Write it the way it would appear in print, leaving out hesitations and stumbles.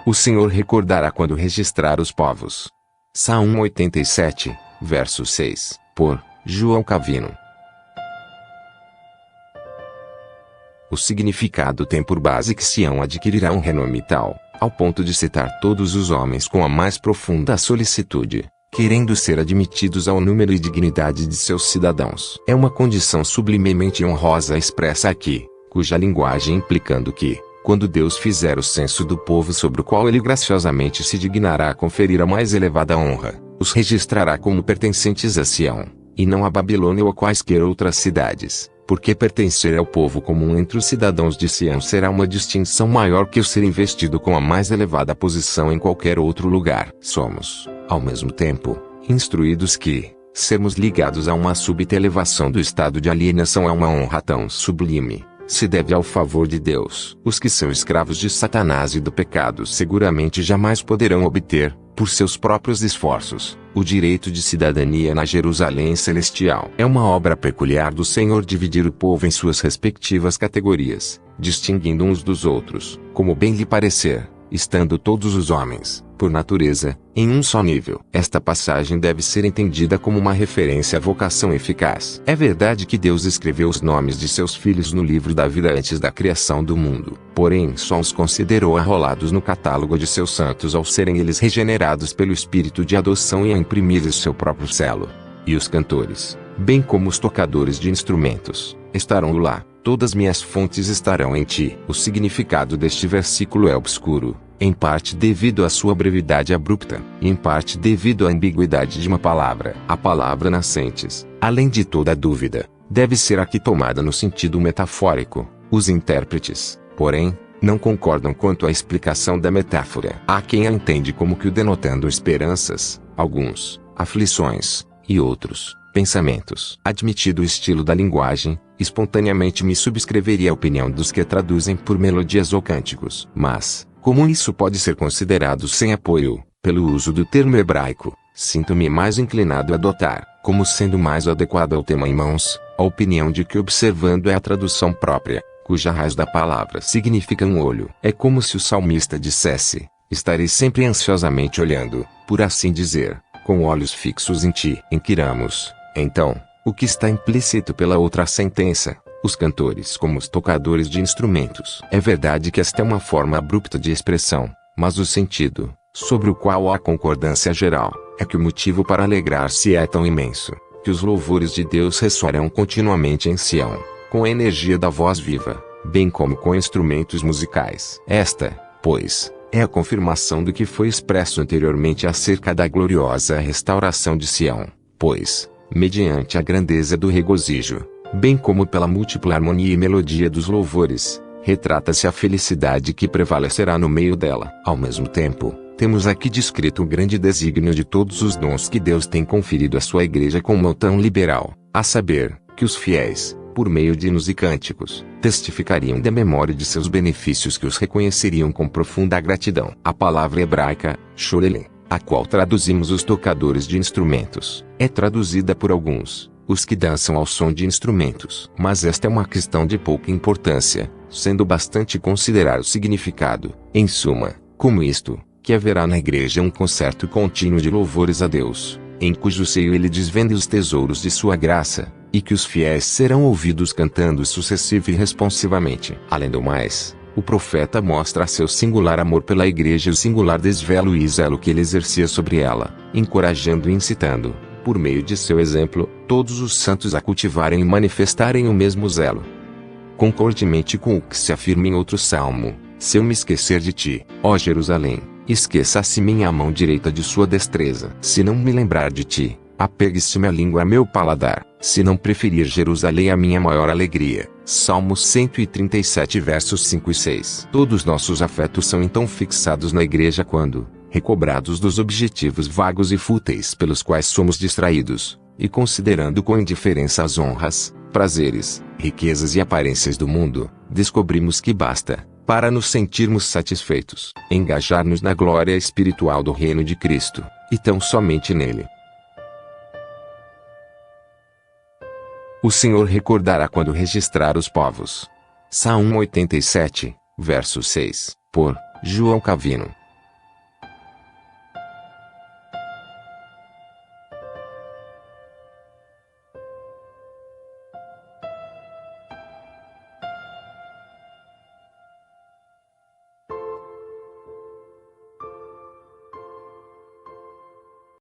O Senhor recordará quando registrar os povos. Salmo 87, verso 6, por João Calvino. O significado tem por base que Sião adquirirá um renome tal, ao ponto de citar todos os homens com a mais profunda solicitude, querendo ser admitidos ao número e dignidade de seus cidadãos. É uma condição sublimemente honrosa expressa aqui, cuja linguagem implicando que, quando Deus fizer o censo do povo sobre o qual ele graciosamente se dignará a conferir a mais elevada honra, os registrará como pertencentes a Sião, e não a Babilônia ou a quaisquer outras cidades, porque pertencer ao povo comum entre os cidadãos de Sião será uma distinção maior que o ser investido com a mais elevada posição em qualquer outro lugar. Somos, ao mesmo tempo, instruídos que, sermos ligados a uma súbita elevação do estado de alienação a uma honra tão sublime, se deve ao favor de Deus. Os que são escravos de Satanás e do pecado seguramente jamais poderão obter, por seus próprios esforços, o direito de cidadania na Jerusalém celestial. É uma obra peculiar do Senhor dividir o povo em suas respectivas categorias, distinguindo uns dos outros, como bem lhe parecer, estando todos os homens, por natureza, em um só nível. Esta passagem deve ser entendida como uma referência à vocação eficaz. É verdade que Deus escreveu os nomes de seus filhos no livro da vida antes da criação do mundo, porém só os considerou arrolados no catálogo de seus santos ao serem eles regenerados pelo Espírito de adoção e a imprimir-lhes seu próprio selo. E os cantores, bem como os tocadores de instrumentos, estarão lá. Todas minhas fontes estarão em ti. O significado deste versículo é obscuro, em parte devido à sua brevidade abrupta, e em parte devido à ambiguidade de uma palavra. A palavra nascentes, além de toda dúvida, deve ser aqui tomada no sentido metafórico. Os intérpretes, porém, não concordam quanto à explicação da metáfora. Há quem a entende como que o denotando esperanças, alguns, aflições, e outros, pensamentos. Admitido o estilo da linguagem, espontaneamente me subscreveria a opinião dos que a traduzem por melodias ou cânticos. Mas, como isso pode ser considerado sem apoio, pelo uso do termo hebraico, sinto-me mais inclinado a adotar, como sendo mais adequado ao tema em mãos, a opinião de que observando é a tradução própria, cuja raiz da palavra significa um olho. É como se o salmista dissesse: estarei sempre ansiosamente olhando, por assim dizer, com olhos fixos em ti. Inquiramos, então, o que está implícito pela outra sentença, os cantores como os tocadores de instrumentos. É verdade que esta é uma forma abrupta de expressão, mas o sentido, sobre o qual há concordância geral, é que o motivo para alegrar-se é tão imenso, que os louvores de Deus ressoarão continuamente em Sião, com a energia da voz viva, bem como com instrumentos musicais. Esta, pois, é a confirmação do que foi expresso anteriormente acerca da gloriosa restauração de Sião, pois, mediante a grandeza do regozijo, bem como pela múltipla harmonia e melodia dos louvores, retrata-se a felicidade que prevalecerá no meio dela. Ao mesmo tempo, temos aqui descrito o grande desígnio de todos os dons que Deus tem conferido à sua igreja com mão tão liberal, a saber, que os fiéis, por meio de hinos e cânticos, testificariam da memória de seus benefícios que os reconheceriam com profunda gratidão. A palavra hebraica, shorelem, a qual traduzimos os tocadores de instrumentos, é traduzida por alguns, os que dançam ao som de instrumentos. Mas esta é uma questão de pouca importância, sendo bastante considerar o significado. Em suma, como isto, que haverá na igreja um concerto contínuo de louvores a Deus, em cujo seio ele desvende os tesouros de sua graça, e que os fiéis serão ouvidos cantando sucessiva e responsivamente. Além do mais, o profeta mostra seu singular amor pela igreja e o singular desvelo e zelo que ele exercia sobre ela, encorajando e incitando, por meio de seu exemplo, todos os santos a cultivarem e manifestarem o mesmo zelo. Concordemente com o que se afirma em outro salmo: se eu me esquecer de ti, ó Jerusalém, esqueça-se minha mão direita de sua destreza. Se não me lembrar de ti, apegue-se minha língua a meu paladar, se não preferir Jerusalém a minha maior alegria. Salmo 137 versos 5 e 6. Todos nossos afetos são então fixados na igreja quando, recobrados dos objetivos vagos e fúteis pelos quais somos distraídos, e considerando com indiferença as honras, prazeres, riquezas e aparências do mundo, descobrimos que basta, para nos sentirmos satisfeitos, engajar-nos na glória espiritual do reino de Cristo, e tão somente nele. O Senhor recordará quando registrar os povos. Salmo 87, verso 6, por João Calvino.